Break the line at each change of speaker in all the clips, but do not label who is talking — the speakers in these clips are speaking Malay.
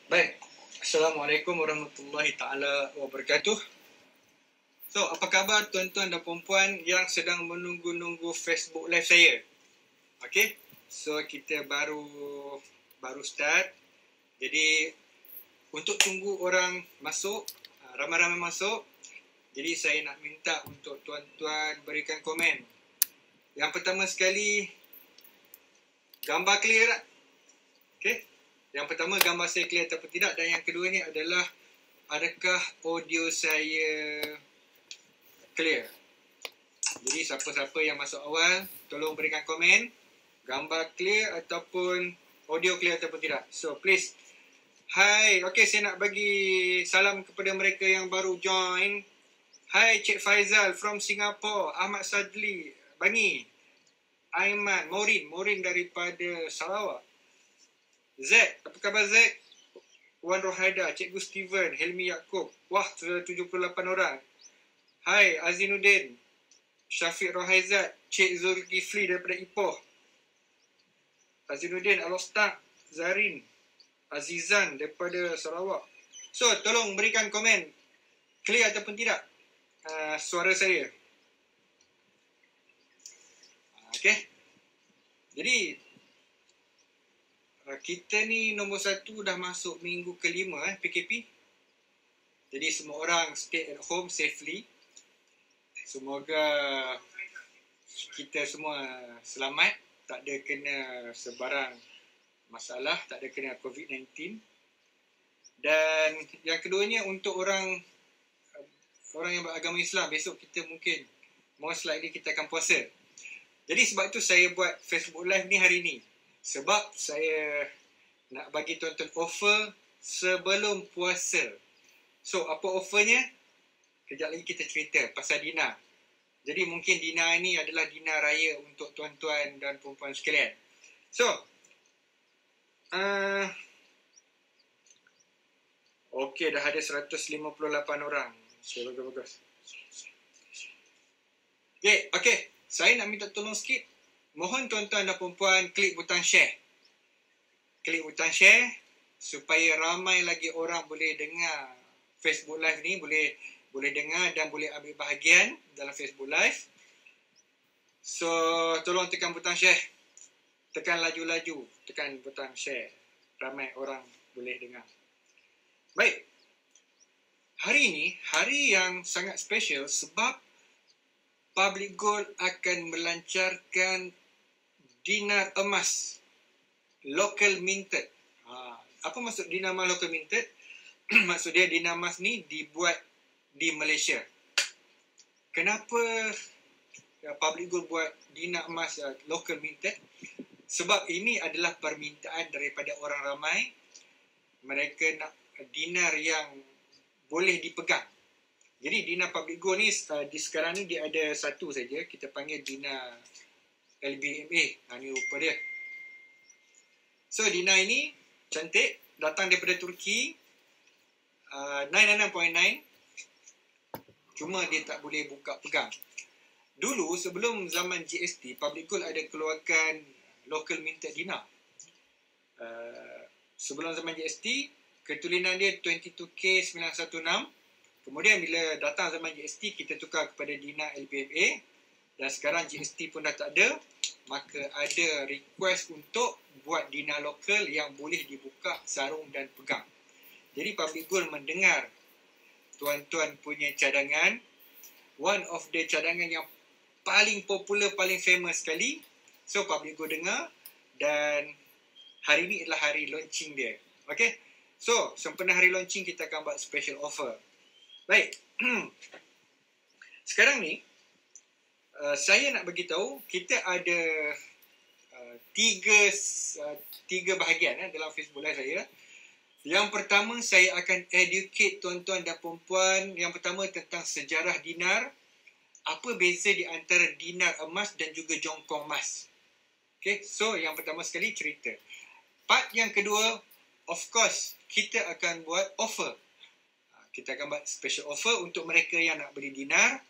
Baik, Assalamualaikum warahmatullahi ta'ala wabarakatuh. So, apa khabar tuan-tuan dan puan-puan yang sedang menunggu-nunggu Facebook live saya? Okay, so kita baru start. Jadi, untuk tunggu orang masuk, ramai-ramai masuk, jadi saya nak minta untuk tuan-tuan berikan komen. Yang pertama sekali, gambar clear tak? Okay. Yang pertama, gambar saya clear ataupun tidak. Dan yang kedua ni adalah, adakah audio saya clear? Jadi siapa-siapa yang masuk awal, tolong berikan komen. Gambar clear ataupun audio clear ataupun tidak. So please. Hai, okay, saya nak bagi salam kepada mereka yang baru join. Hai Cik Faizal from Singapore. Ahmad Sadli, Bangi. Aiman, Morin daripada Sarawak. Zack, apa khabar Zack? Wan Rohaida, Cikgu Steven, Helmi Yaakob. Wah, sudah 78 orang. Hai, Azinuddin, Syafiq Rohaizat, Cik Zulkifli daripada Ipoh. Azinuddin, Alostak, Zarin, Azizan daripada Sarawak. So, tolong berikan komen. Clear ataupun tidak suara saya. Okay. Jadi, kita ni nombor 1 dah masuk minggu ke-5 PKP. Jadi semua orang stay at home safely. Semoga kita semua selamat, tak ada kena sebarang masalah, tak ada kena COVID-19. Dan yang keduanya, untuk orang yang beragama Islam, besok kita mungkin most likely kita akan puasa. Jadi sebab tu saya buat Facebook Live ni hari ni. Sebab saya nak bagi tuan-tuan offer sebelum puasa. So, apa offernya? Kejap lagi kita cerita pasal dinner. Jadi, mungkin dinner ini adalah dinner raya untuk tuan-tuan dan perempuan sekalian. So, okey, dah ada 158 orang. So, bagus-bagus. Okay. Saya nak minta tolong sikit. Mohon tuan-tuan dan perempuan klik butang share. Klik butang share supaya ramai lagi orang boleh dengar Facebook Live ni, boleh dengar dan boleh ambil bahagian dalam Facebook Live. So, tolong tekan butang share. Tekan laju-laju, tekan butang share. Ramai orang boleh dengar. Baik. Hari ini, hari yang sangat special sebab Public Gold akan melancarkan dinar emas local minted. Apa maksud dinar emas local minted? Maksud dia dinar emas ni dibuat di Malaysia. Kenapa Public Gold buat dinar emas local minted? Sebab ini adalah permintaan daripada orang ramai. Mereka nak dinar yang boleh dipegang. Jadi dinar Public Gold ni di sekarang ni dia ada satu saja, kita panggil dinar LBMA. Ni rupa dia. So dinar ini cantik, datang daripada Turki, 999.9. Cuma dia tak boleh buka pegang. Dulu sebelum zaman GST, Public Gold ada keluarkan local minted dinar. Sebelum zaman GST, ketulinan dia 22K916. Kemudian bila datang zaman GST, kita tukar kepada dinar LBMA. Dan sekarang GST pun dah tak ada. Maka ada request untuk buat dinar lokal yang boleh dibuka sarung dan pegang. Jadi Public Gold mendengar tuan-tuan punya cadangan. One of the cadangan yang paling popular, paling famous sekali. So Public Gold dengar. Dan hari ni adalah hari launching dia. Okay. So sempena hari launching, kita akan buat special offer. Baik. Sekarang ni, saya nak bagi tahu kita ada tiga bahagian dalam Facebook Live saya. Yang pertama, saya akan educate tuan-tuan dan perempuan. Yang pertama tentang sejarah dinar. Apa beza di antara dinar emas dan juga jongkong emas. Okay, so yang pertama sekali cerita. Part yang kedua, of course, kita akan buat offer. Kita akan buat special offer untuk mereka yang nak beli dinar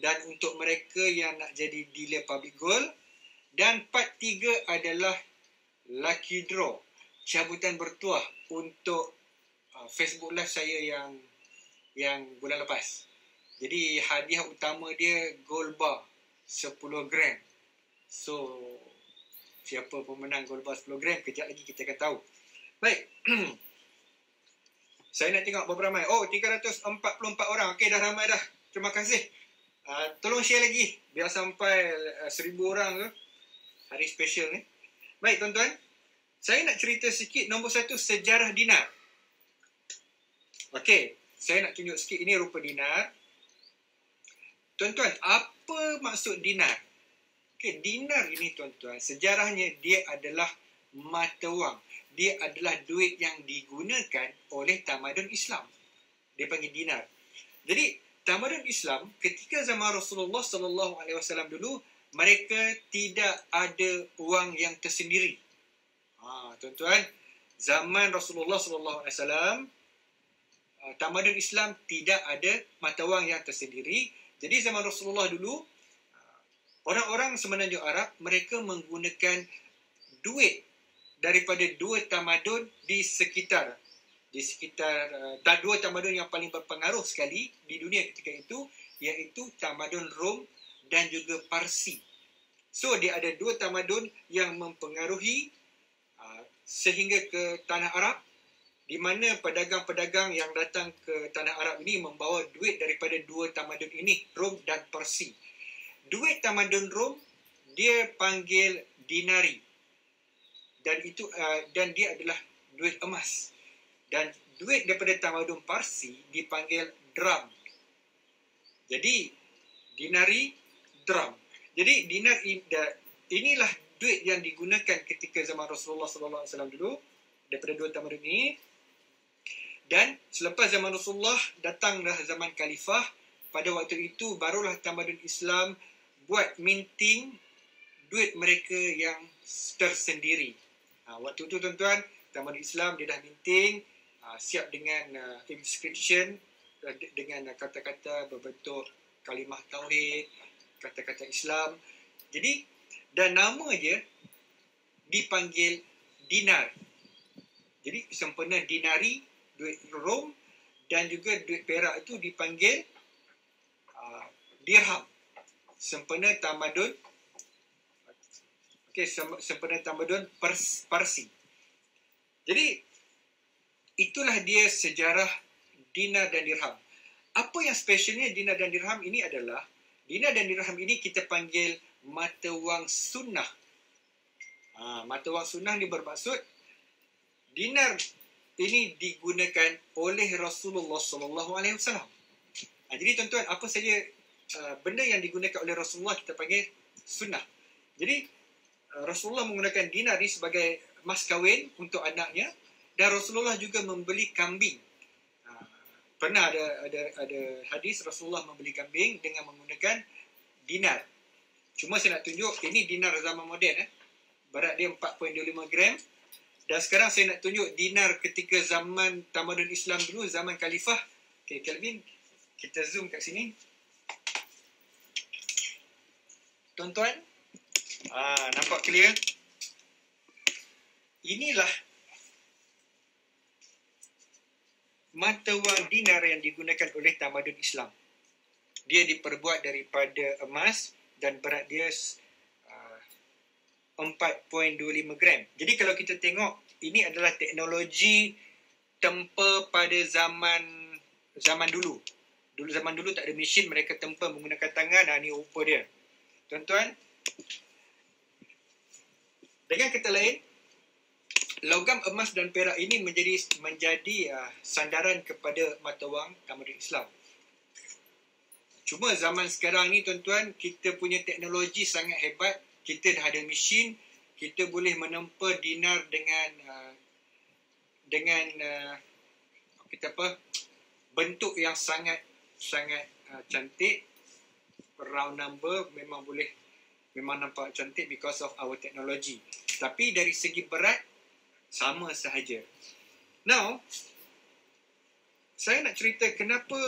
dan untuk mereka yang nak jadi dealer Public Gold. Dan part 3 adalah lucky draw, cabutan bertuah untuk Facebook Live saya yang bulan lepas. Jadi hadiah utama dia gold bar 10 gram. So siapa pemenang gold bar 10 gram, kejap lagi kita akan tahu. Baik. Saya nak tengok berapa ramai. Oh, 344 orang. Okey, dah ramai dah. Terima kasih. Tolong share lagi biar sampai 1000 orang tu. Hari special ni. Baik, tuan-tuan. Saya nak cerita sikit nombor 1, sejarah dinar. Okey, saya nak tunjuk sikit. Ini rupa dinar. Tuan-tuan, apa maksud dinar? Okey, dinar ini tuan-tuan, sejarahnya dia adalah mata wang. Dia adalah duit yang digunakan oleh tamadun Islam. Dia panggil dinar. Jadi, tamadun Islam ketika zaman Rasulullah SAW dulu, mereka tidak ada wang yang tersendiri. Tuan-tuan, zaman Rasulullah SAW, tamadun Islam tidak ada mata wang yang tersendiri. Jadi zaman Rasulullah dulu, orang-orang semenanjung Arab, mereka menggunakan duit daripada dua tamadun di sekitar dua tamadun yang paling berpengaruh sekali di dunia ketika itu, iaitu tamadun Rom dan juga Parsi. So dia ada dua tamadun yang mempengaruhi sehingga ke tanah Arab, di mana pedagang-pedagang yang datang ke tanah Arab ini membawa duit daripada dua tamadun ini, Rom dan Parsi. Duit tamadun Rom dia panggil dinari, dan dia adalah duit emas. Dan duit daripada tamadun Parsi dipanggil dram. Jadi dinari, dram. Jadi dinar inilah duit yang digunakan ketika zaman Rasulullah SAW dulu daripada dua tamadun ini. Dan selepas zaman Rasulullah, datanglah zaman Khalifah. Pada waktu itu barulah tamadun Islam buat minting duit mereka yang tersendiri. Waktu itu tuan-tuan, tamadun Islam dia dah minting, siap dengan inscription dengan kata-kata berbentuk kalimah tauhid, kata-kata Islam. Jadi, dan nama dia dipanggil dinar. Jadi sempena dinari, duit Rom, dan juga duit perak itu dipanggil dirham. Sempena tamadun sempena tamadun Parsi. Jadi itulah dia sejarah dinar dan dirham. Apa yang specialnya dinar dan dirham ini adalah, dinar dan dirham ini kita panggil mata wang sunnah. Mata wang sunnah ni bermaksud dinar ini digunakan oleh Rasulullah SAW. Jadi tuan-tuan, apa saja benda yang digunakan oleh Rasulullah kita panggil sunnah. Jadi Rasulullah menggunakan dinar ini sebagai mas kahwin untuk anaknya, dan Rasulullah juga membeli kambing. Pernah ada hadis Rasulullah membeli kambing dengan menggunakan dinar. Cuma saya nak tunjuk ini dinar zaman moden, berat dia 4.25 gram. Dan sekarang saya nak tunjuk dinar ketika zaman tamadun Islam dulu, zaman Khalifah. Okey, Kelvin, kita zoom kat sini. Tuan-tuan, nampak clear? Inilah mata wang dinar yang digunakan oleh tamadun Islam. Dia diperbuat daripada emas dan berat dia 4.25 gram. Jadi kalau kita tengok, ini adalah teknologi tempa pada zaman dulu. Zaman dulu tak ada mesin, mereka tempa menggunakan tangan. Ini rupa dia. Tuan-tuan, dengan kata lain, logam emas dan perak ini menjadi sandaran kepada mata wang tamadun Islam. Cuma zaman sekarang ni tuan-tuan, kita punya teknologi sangat hebat. Kita dah ada mesin, kita boleh menempa dinar dengan bentuk yang sangat cantik. Round number memang nampak cantik because of our technology. Tapi dari segi berat, sama sahaja. Now, saya nak cerita kenapa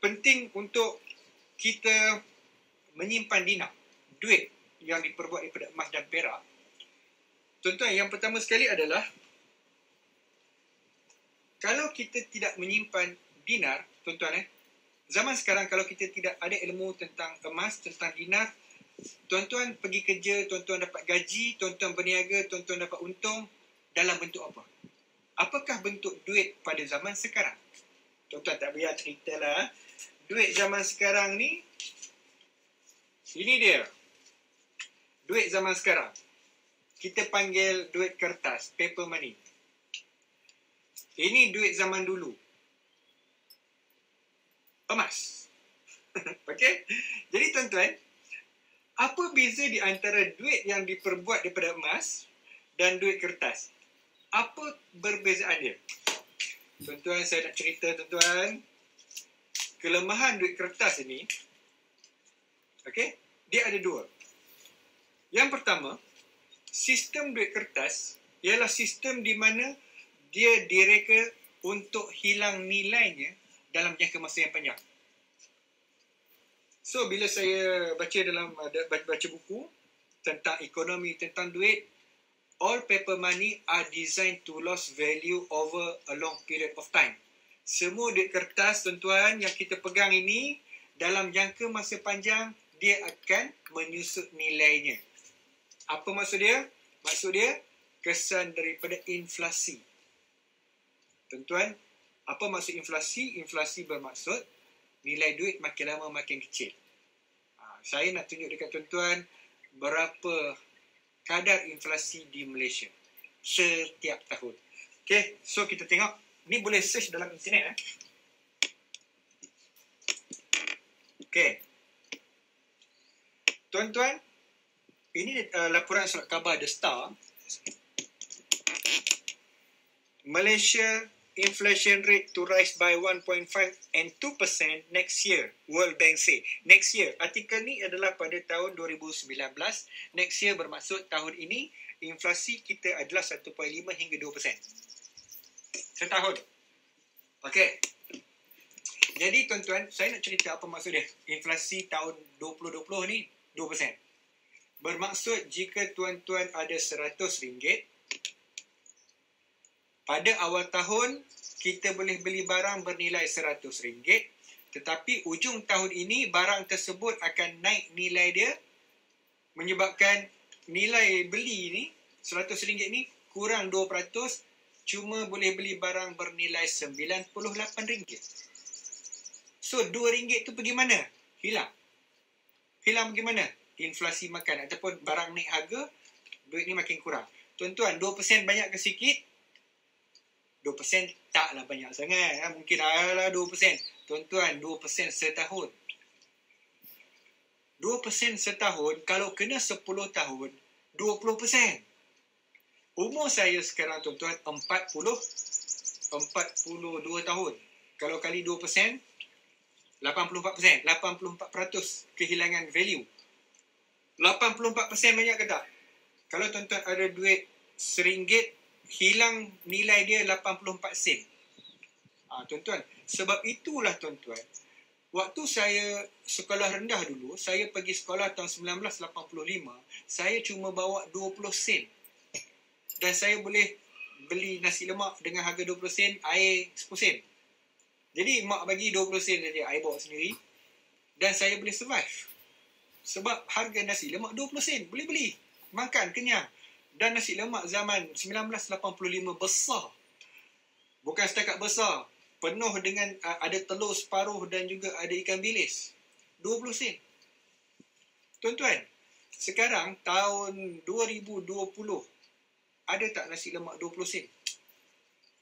penting untuk kita menyimpan dinar, duit yang diperbuat daripada emas dan perak. Tuan-tuan, yang pertama sekali adalah Kalau kita tidak menyimpan dinar, tuan-tuan zaman sekarang kalau kita tidak ada ilmu tentang emas, tentang dinar, tuan-tuan pergi kerja, tuan-tuan dapat gaji, tuan-tuan berniaga, tuan-tuan dapat untung dalam bentuk apa? Apakah bentuk duit pada zaman sekarang? Tuan-tuan tak payah cerita lah. Duit zaman sekarang ni, ini dia. Duit zaman sekarang. Kita panggil duit kertas, paper money. Ini duit zaman dulu. Emas. Okey? Jadi tuan-tuan, apa beza di antara duit yang diperbuat daripada emas dan duit kertas? Apa perbezaan dia? Tuan-tuan, saya nak cerita tuan-tuan. Kelemahan duit kertas ini, okey, dia ada dua. Yang pertama, sistem duit kertas ialah sistem di mana dia direka untuk hilang nilainya dalam jangka masa yang panjang. So, bila saya baca buku tentang ekonomi, tentang duit, all paper money are designed to lose value over a long period of time. Semua duit kertas, tuan-tuan, yang kita pegang ini, dalam jangka masa panjang, dia akan menyusut nilainya. Apa maksud dia? Maksud dia, kesan daripada inflasi. Tuan-tuan, apa maksud inflasi? Inflasi bermaksud nilai duit makin lama makin kecil. Saya nak tunjuk dekat tuan-tuan berapa kadar inflasi di Malaysia setiap tahun. Okay, so kita tengok. Ni boleh search dalam internet. Okay. Tuan-tuan, ini laporan surat khabar The Star. Malaysia inflation rate to rise by 1.5 and 2% next year. World Bank say. Next year. Artikel ni adalah pada tahun 2019. Next year bermaksud tahun ini inflasi kita adalah 1.5 hingga 2%. Setahun. Okey. Jadi tuan-tuan, saya nak cerita apa maksud dia. Inflasi tahun 2020 ni 2%. Bermaksud jika tuan-tuan ada RM100, pada awal tahun, kita boleh beli barang bernilai RM100, tetapi ujung tahun ini, barang tersebut akan naik nilai dia, menyebabkan nilai beli ni, RM100 ni, kurang 2%, cuma boleh beli barang bernilai RM98. So, RM2 tu pergi mana? Hilang. Hilang pergi mana? Inflasi makan ataupun barang naik harga, duit ni makin kurang. Tuan-tuan, 2% banyak ke sikit? 2% taklah banyak sangat. Mungkin adalah 2%. Tuan-tuan, 2% setahun. 2% setahun, kalau kena 10 tahun, 20%. Umur saya sekarang, tuan-tuan, 42 tahun. Kalau kali 2%, 84%. 84% kehilangan value. 84% banyak ke tak? Kalau tuan-tuan ada duit RM1, hilang nilai dia 84 sen. Tuan-tuan, sebab itulah tuan-tuan, waktu saya sekolah rendah dulu, saya pergi sekolah tahun 1985, saya cuma bawa 20 sen. Dan saya boleh beli nasi lemak dengan harga 20 sen, air 10 sen. Jadi mak bagi 20 sen saja, air bawa sendiri. Dan saya boleh survive. Sebab harga nasi lemak 20 sen, boleh beli. Makan, kenyang. Dan nasi lemak zaman 1985 besar. Bukan setakat besar. Penuh dengan ada telur separuh dan juga ada ikan bilis. 20 sen. Tuan-tuan, sekarang tahun 2020, ada tak nasi lemak 20 sen?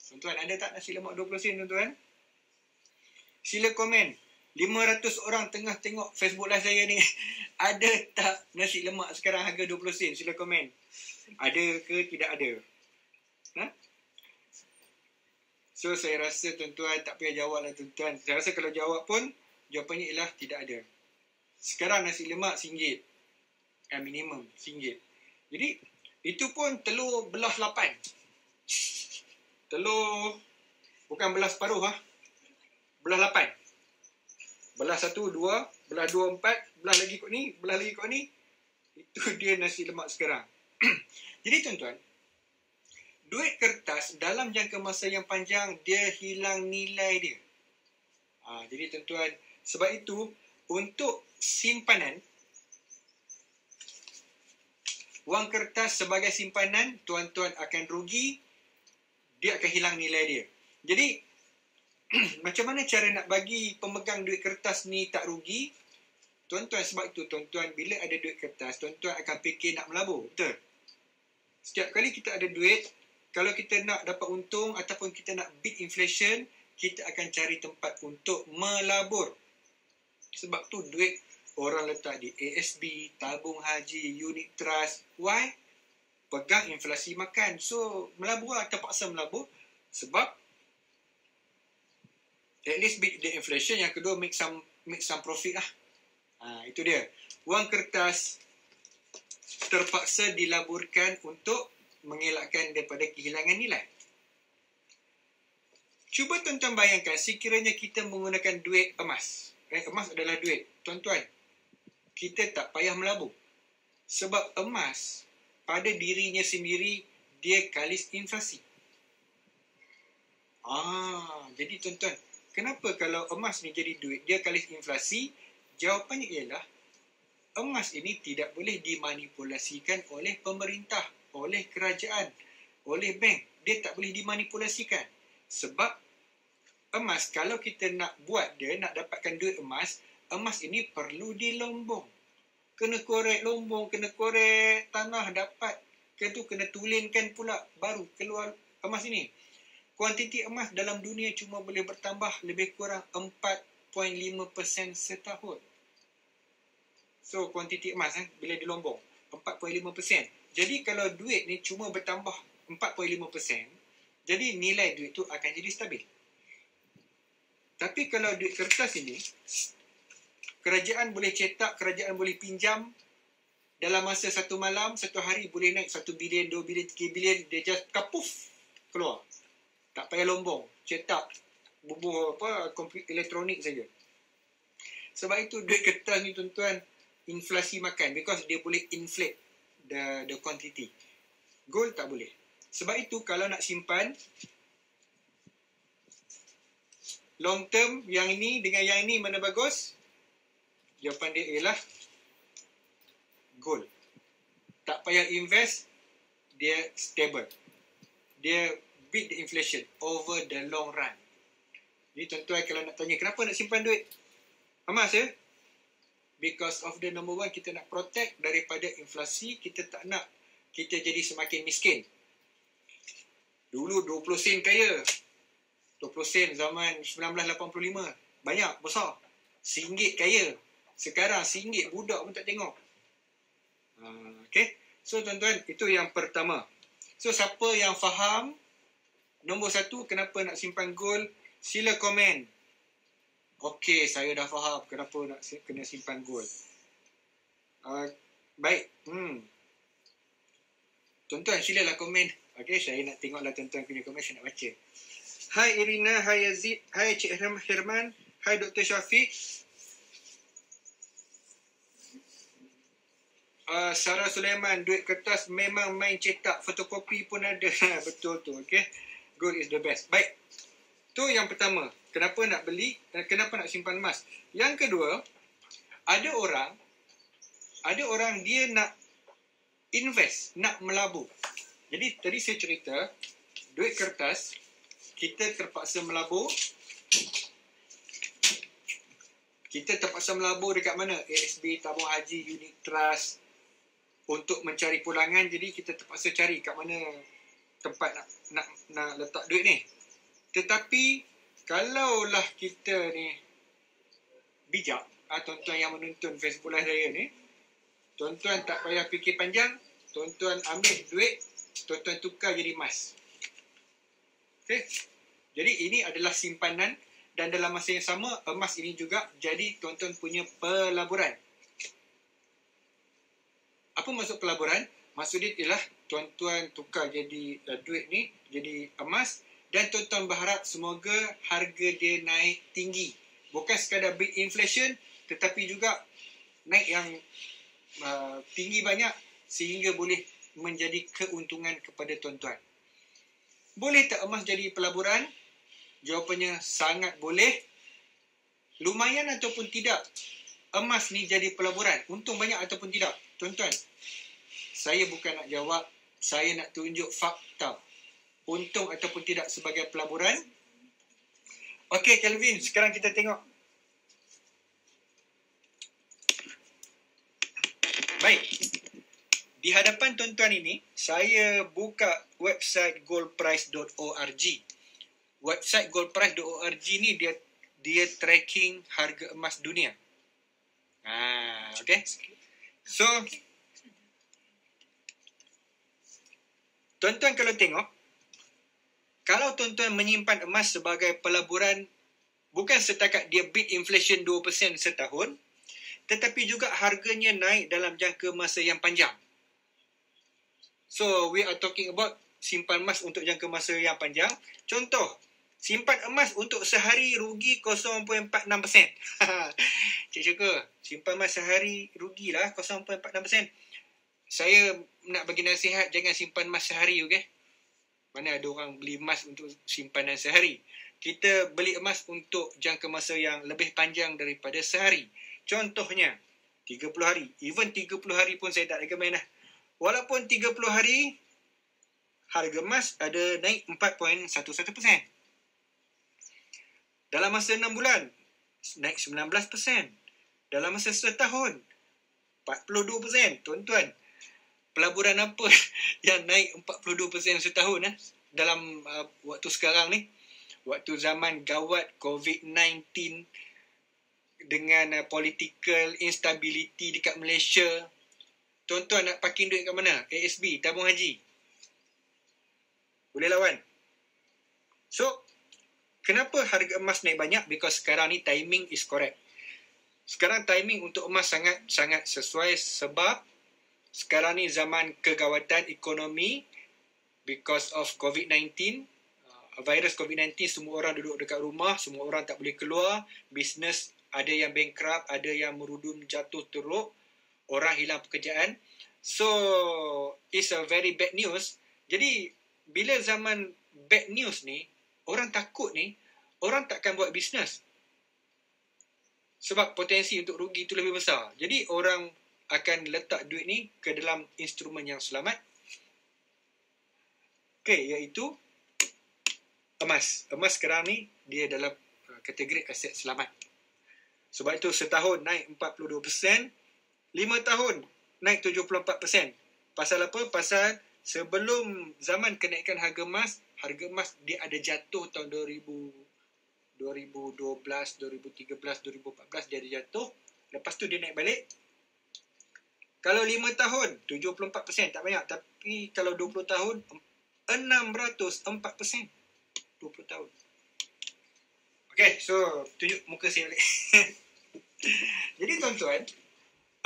Tuan-tuan, ada tak nasi lemak 20 sen, tuan-tuan? Sila komen. 500 orang tengah tengok Facebook live saya ni. Ada tak nasi lemak sekarang harga 20 sen? Sila komen. Ada ke tidak ada? So, saya rasa tuan-tuan tak payah jawab lah tuan-tuan. Saya rasa kalau jawab pun, jawapannya ialah tidak ada. Sekarang nasi lemak RM1. Minimum RM1. Jadi, itu pun telur belah 8. Telur, bukan belah separuh belah 8. Belah 1, 2, belah 2, 4, belah lagi kot ni, belah lagi kot ni. Itu dia nasi lemak sekarang. Jadi tuan-tuan, duit kertas dalam jangka masa yang panjang dia hilang nilai dia. Jadi tuan-tuan, sebab itu untuk simpanan, wang kertas sebagai simpanan, tuan-tuan akan rugi, dia akan hilang nilai dia. Jadi macam mana cara nak bagi pemegang duit kertas ni tak rugi? Tuan-tuan, sebab itu tuan-tuan, bila ada duit kertas, tuan-tuan akan fikir nak melabur, betul? Setiap kali kita ada duit, kalau kita nak dapat untung ataupun kita nak beat inflation, kita akan cari tempat untuk melabur. Sebab tu duit orang letak di ASB, tabung haji, unit trust. Why? Pegang inflasi makan. So, melabur lah, terpaksa melabur. Sebab at least beat the inflation. Yang kedua, make some profit lah. Itu dia. Wang kertas terpaksa dilaburkan untuk mengelakkan daripada kehilangan nilai. Cuba tuan-tuan bayangkan sekiranya kita menggunakan duit emas. Emas adalah duit. Tuan-tuan, kita tak payah melabur. Sebab emas pada dirinya sendiri dia kalis inflasi. Jadi tuan-tuan, kenapa kalau emas ni jadi duit dia kalis inflasi? Jawapannya ialah emas ini tidak boleh dimanipulasikan oleh pemerintah, oleh kerajaan, oleh bank. Dia tak boleh dimanipulasikan. Sebab emas, kalau kita nak buat dia, nak dapatkan duit emas, emas ini perlu dilombong. Kena korek lombong, kena korek tanah dapat. Kena tulinkan pula baru keluar emas ini. Kuantiti emas dalam dunia cuma boleh bertambah lebih kurang 4.5% setahun. So, kuantiti emas bila dilombong 4.5%. Jadi, kalau duit ni cuma bertambah 4.5%, jadi nilai duit tu akan jadi stabil. Tapi kalau duit kertas ini, kerajaan boleh cetak, kerajaan boleh pinjam, dalam masa satu malam, satu hari boleh naik 1 bilion, 2 bilion, 3 bilion, dia just kapuf, keluar. Tak payah lombong, cetak, bubuh komputer elektronik saja. Sebab itu duit kertas ni tuan-tuan, inflasi makan, because dia boleh inflate the quantity. Gold tak boleh. Sebab itu kalau nak simpan long term, yang ini dengan yang ini mana bagus? Jawapan dia ialah gold. Tak payah invest, dia stable. Dia beat the inflation over the long run. Jadi tuan-tuan, kalau nak tanya kenapa nak simpan duit emas ya? Because of the number one, kita nak protect daripada inflasi. Kita tak nak kita jadi semakin miskin. Dulu 20 sen kaya. 20 sen zaman 1985. Banyak, besar. RM1 kaya. Sekarang RM1 budak pun tak tengok. Okay. So tuan-tuan, itu yang pertama. So siapa yang faham nombor 1 kenapa nak simpan gold, sila komen. Okey, saya dah faham kenapa nak kena simpan gold. Baik. Tuan-tuan, silalah komen. Okey, saya nak tengoklah tuan-tuan punya komen, saya nak baca. Hai Irina, hai Yazid, hai Cik Herman, hai Dr. Syafiq. Sarah Sulaiman, duit kertas memang main cetak, fotokopi pun ada. Betul tu, okey. Gold is the best. Baik. Tu yang pertama. Kenapa nak beli dan kenapa nak simpan emas. Yang kedua, ada orang dia nak invest, nak melabur. Jadi tadi saya cerita, duit kertas, kita terpaksa melabur. Kita terpaksa melabur dekat mana? ASB, tabung haji, unit trust untuk mencari pulangan. Jadi kita terpaksa cari kat mana tempat nak letak duit ni. Tetapi kalaulah kita ni bijak, tuan-tuan yang menonton Facebook Live saya ni, tuan-tuan tak payah fikir panjang, tuan-tuan ambil duit, tuan-tuan tukar jadi emas. Okay? Jadi ini adalah simpanan dan dalam masa yang sama, emas ini juga jadi tuan-tuan punya pelaburan. Apa maksud pelaburan? Maksud dia ialah tuan-tuan tukar jadi duit ni, jadi emas. Dan tuan-tuan berharap semoga harga dia naik tinggi. Bukan sekadar beat inflation, tetapi juga naik yang tinggi banyak sehingga boleh menjadi keuntungan kepada tuan-tuan. Boleh tak emas jadi pelaburan? Jawapannya sangat boleh. Lumayan ataupun tidak emas ni jadi pelaburan? Untung banyak ataupun tidak? Tuan-tuan, saya bukan nak jawab, saya nak tunjuk fakta. Untung ataupun tidak sebagai pelaburan? Okey, Kelvin, sekarang kita tengok. Baik. Di hadapan tuan-tuan ini, saya buka website goldprice.org. Website goldprice.org ni dia tracking harga emas dunia. Okay. So, tuan-tuan kalau tengok, kalau tuan-tuan menyimpan emas sebagai pelaburan, bukan setakat dia beat inflation 2% setahun, tetapi juga harganya naik dalam jangka masa yang panjang. So, we are talking about simpan emas untuk jangka masa yang panjang. Contoh, simpan emas untuk sehari rugi 0.46%. Cik Syukur, simpan emas sehari rugilah 0.46%. Saya nak bagi nasihat, jangan simpan emas sehari, okey? Mana ada orang beli emas untuk simpanan sehari. Kita beli emas untuk jangka masa yang lebih panjang daripada sehari. Contohnya, 30 hari. Even 30 hari pun saya tak recommend lah. Walaupun 30 hari, harga emas ada naik 4.11%. Dalam masa 6 bulan, naik 19%. Dalam masa setahun, 42%. Tuan-tuan, pelaburan apa yang naik 42% setahun dalam waktu sekarang ni? Waktu zaman gawat COVID-19 dengan political instability dekat Malaysia. Tuan-tuan nak parking duit kat mana? ASB, tabung haji. Boleh lawan. So, kenapa harga emas naik banyak? Because sekarang ni timing is correct. Sekarang timing untuk emas sangat sesuai sebab sekarang ni zaman kegawatan ekonomi because of COVID-19. Virus COVID-19, semua orang duduk dekat rumah, semua orang tak boleh keluar, bisnes ada yang bankrupt, ada yang merudum jatuh teruk, orang hilang pekerjaan. So, it's a very bad news. Jadi, bila zaman bad news ni, orang takut ni, orang takkan buat bisnes. Sebab potensi untuk rugi itu lebih besar. Jadi, orang akan letak duit ni ke dalam instrumen yang selamat. Okey, iaitu emas. Emas sekarang ni, dia dalam kategori aset selamat. Sebab itu setahun naik 42%, 5 tahun naik 74%. Pasal apa? Pasal sebelum zaman kenaikan harga emas dia ada jatuh tahun 2012, 2013, 2014 dia ada jatuh. Lepas tu dia naik balik. Kalau 5 tahun 74%, tak banyak. Tapi kalau 20 tahun 604%. 20 tahun. Okay, so tunjuk muka saya balik. Jadi tuan-tuan,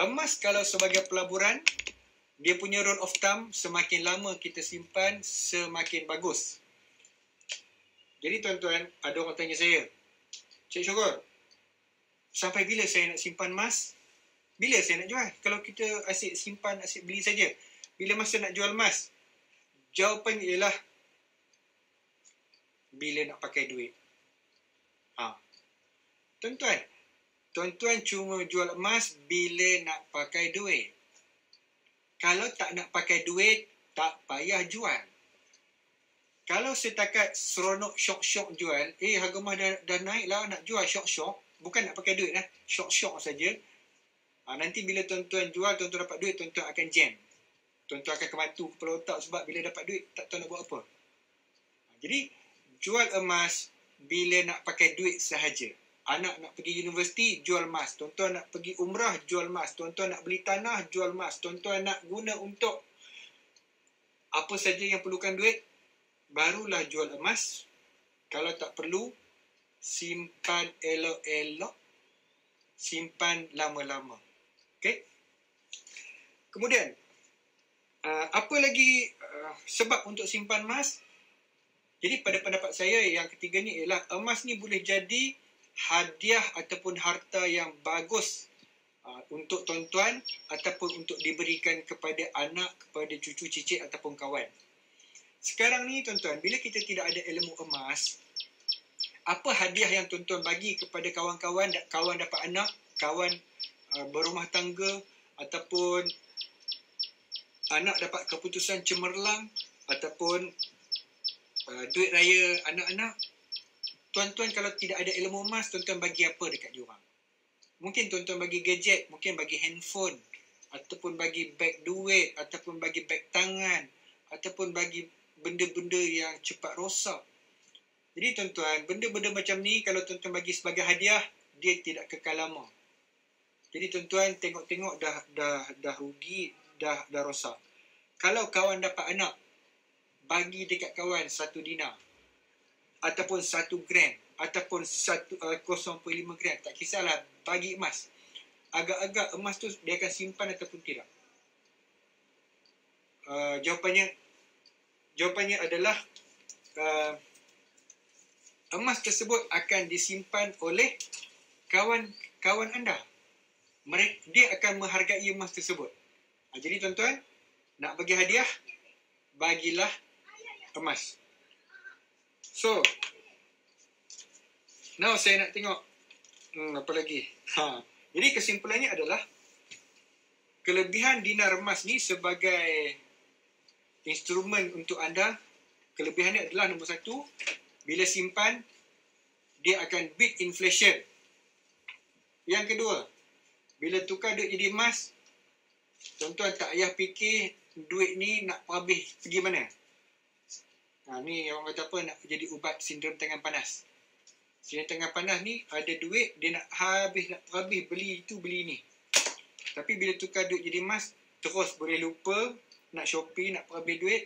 emas kalau sebagai pelaburan, dia punya rule of thumb, semakin lama kita simpan, semakin bagus. Jadi tuan-tuan, ada orang tanya saya, Cik Syukur, sampai bila saya nak simpan emas? Bila saya nak jual? Kalau kita asyik simpan, asyik beli saja, bila masa nak jual emas? Jawapannya ialah, bila nak pakai duit. Tuan-tuan cuma jual emas bila nak pakai duit. Kalau tak nak pakai duit, tak payah jual. Kalau setakat seronok syok-syok jual, harga emas dah naik lah, nak jual syok-syok, bukan nak pakai duit lah, syok-syok saja. Nanti bila tuan-tuan jual, tuan-tuan dapat duit, tuan-tuan akan jam. Tuan-tuan akan kematu kepala otak sebab bila dapat duit, tak tahu nak buat apa. Jadi, jual emas bila nak pakai duit sahaja. Anak nak pergi universiti, jual emas. Tuan-tuan nak pergi umrah, jual emas. Tuan-tuan nak beli tanah, jual emas. Tuan-tuan nak guna untuk apa saja yang perlukan duit, barulah jual emas. Kalau tak perlu, simpan elok-elok. Simpan lama-lama. Okay? Kemudian, apa lagi sebab untuk simpan emas? Jadi pada pendapat saya, yang ketiganya ialah emas ni boleh jadi hadiah ataupun harta yang bagus untuk tuan-tuan ataupun untuk diberikan kepada anak, kepada cucu cicit ataupun kawan. Sekarang ni tuan-tuan, bila kita tidak ada ilmu emas, apa hadiah yang tuan-tuan bagi kepada kawan-kawan, kawan dapat anak, kawan berumah tangga, ataupun anak dapat keputusan cemerlang, ataupun duit raya anak-anak. Tuan-tuan kalau tidak ada ilmu emas, tuan-tuan bagi apa dekat diorang? Mungkin tuan-tuan bagi gadget, mungkin bagi handphone, ataupun bagi beg duit, ataupun bagi beg tangan, ataupun bagi benda-benda yang cepat rosak. Jadi tuan-tuan, benda-benda macam ni kalau tuan-tuan bagi sebagai hadiah, dia tidak kekal lama. Jadi tuan-tuan tengok-tengok dah rugi, dah rosak. Kalau kawan dapat anak, bagi dekat kawan 1 dinar, ataupun 1 gram, ataupun 0.5 gram, tak kisahlah, bagi emas. Agak-agak emas tu dia akan simpan ataupun tidak? Jawapannya adalah emas tersebut akan disimpan oleh kawan-kawan anda. Dia akan menghargai emas tersebut. Jadi tuan-tuan, nak bagi hadiah, bagilah emas. So, now saya nak tengok apa lagi. Jadi kesimpulannya adalah kelebihan dinar emas ni sebagai instrumen untuk anda, kelebihannya adalah nombor 1, bila simpan dia akan beat inflation. Yang kedua, bila tukar duit jadi emas, tuan-tuan tak payah fikir duit ni nak habis pergi mana. Ni orang kata apa, nak jadi ubat sindrom tangan panas. Sindrom tangan panas ni ada duit, dia nak habis, beli itu, beli ni. Tapi bila tukar duit jadi emas, terus boleh lupa nak shopping, nak habis duit.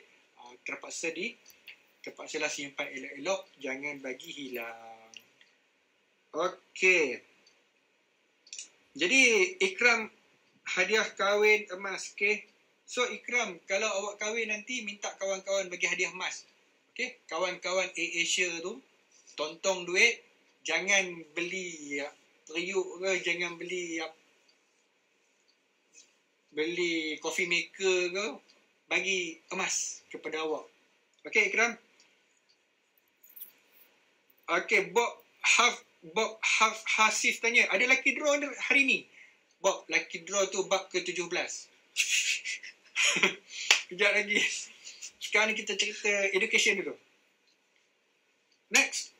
Terpaksalah simpan elok-elok, jangan bagi hilang. Okey. Jadi Ikram hadiah kahwin emas, okey. So Ikram, kalau awak kahwin nanti minta kawan-kawan bagi hadiah emas. Okey, kawan-kawan Asia tu tontong duit, jangan beli periuk ke, jangan beli coffee maker ke, bagi emas kepada awak. Okey Ikram. Okey, Bob Hasif tanya, ada lucky draw hari ni? Bob, lucky draw tu bab ke-17. Kejap lagi. Sekarang ni kita cerita education dulu. Next,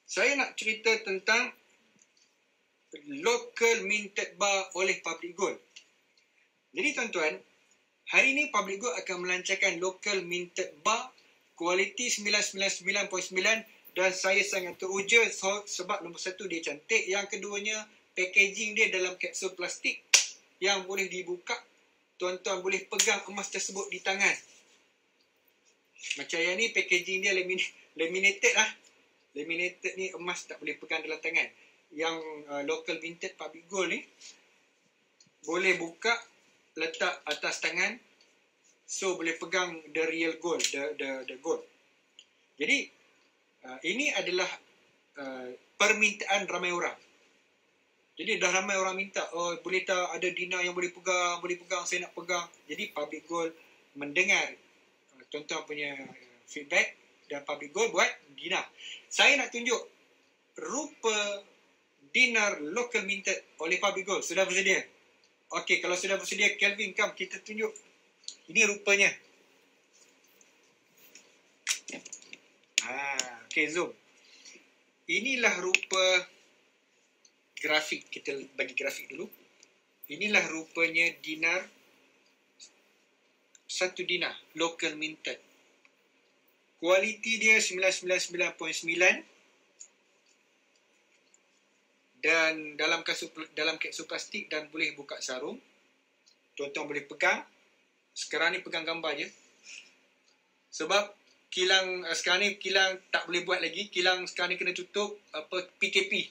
saya nak cerita tentang local minted bar oleh Public Gold. Jadi tuan-tuan, hari ni Public Gold akan melancarkan local minted bar kualiti 999.9, dan saya sangat teruja sebab nombor 1 dia cantik, yang keduanya packaging dia dalam kapsul plastik yang boleh dibuka. Tuan-tuan boleh pegang emas tersebut di tangan. Macam yang ni packaging dia laminated lah. Laminated ni emas tak boleh pegang dalam tangan. Yang local minted Public Gold ni boleh buka, letak atas tangan, so boleh pegang the real gold, the gold. Jadi ini adalah permintaan ramai orang. Jadi dah ramai orang minta, oh boleh tak ada dinar yang boleh pegang, saya nak pegang. Jadi Public Gold mendengar tuan-tuan punya feedback, dan Public Gold buat dinar. Saya nak tunjuk rupa dinar local minted oleh Public Gold. Sudah bersedia? Okey, kalau sudah bersedia, Kelvin, come kita tunjuk. Ini rupanya. Okey, zoom. Inilah rupa grafik. Kita bagi grafik dulu. Inilah rupanya dinar. 1 dinar local minted. Kualiti dia 999.9. Dan dalam kapsul plastik dan boleh buka sarung. Tuan-tuan boleh pegang. Sekarang ni pegang gambar je. Sebab kilang sekarang ni kilang tak boleh buat lagi. Kilang sekarang ni kena tutup PKP.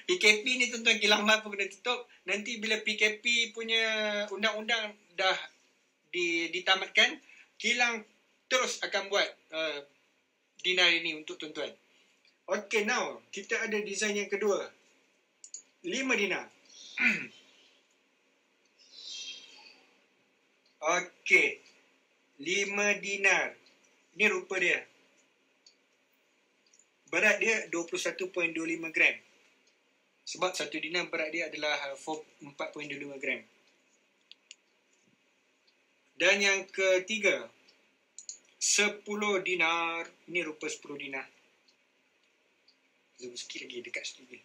PKP ni tuan-tuan, kilang emas pun kena tutup. Nanti bila PKP punya undang-undang dah ditamatkan, kilang terus akan buat dinar ini untuk tuan-tuan. Okay, now kita ada design yang kedua. 5 dinar. Okay. 5 dinar. Ini rupa dia. Berat dia 21.25 gram. Sebab 1 dinar berat dia adalah 4.25 gram. Dan yang ketiga, 10 dinar. Ini rupa 10 dinar. Zoom sikit lagi, dekat sikit lagi.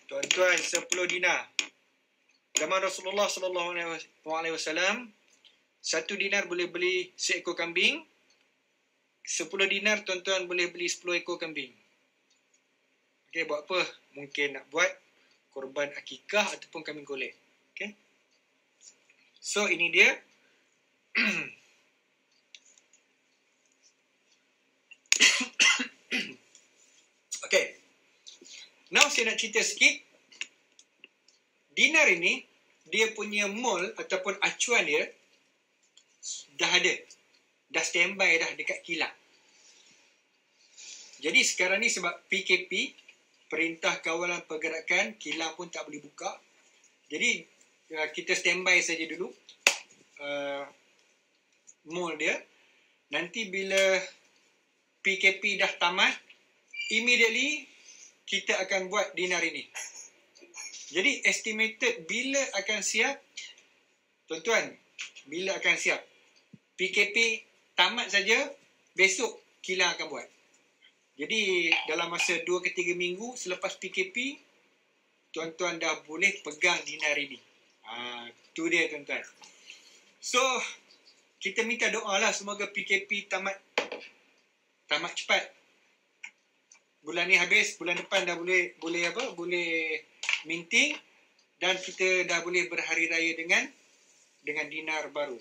Tuan-tuan, 10 dinar. Zaman Rasulullah SAW, 1 dinar boleh beli seekor kambing. 10 dinar tuan-tuan boleh beli 10 ekor kambing. Okey, buat apa? Mungkin nak buat korban akikah ataupun kambing golek. Okey. So, ini dia. Okey. Now saya nak cerita sikit. Dinar ini, dia punya mol ataupun acuan dia dah ada. Dah standby dah dekat kilang. Jadi sekarang ni sebab PKP, Perintah Kawalan Pergerakan, kilang pun tak boleh buka. Jadi kita standby saja dulu mall dia. Nanti bila PKP dah tamat, immediately kita akan buat dinar ini. Jadi estimated bila akan siap, tuan-tuan, bila akan siap? PKP tamat saja, besok kilang akan buat. Jadi dalam masa 2 ke 3 minggu selepas PKP, tuan-tuan dah boleh pegang dinar ini. Tu dia tuan-tuan. So, kita minta doa lah semoga PKP tamat cepat. Bulan ni habis, bulan depan dah boleh minting dan kita dah boleh berhari raya dengan dinar baru.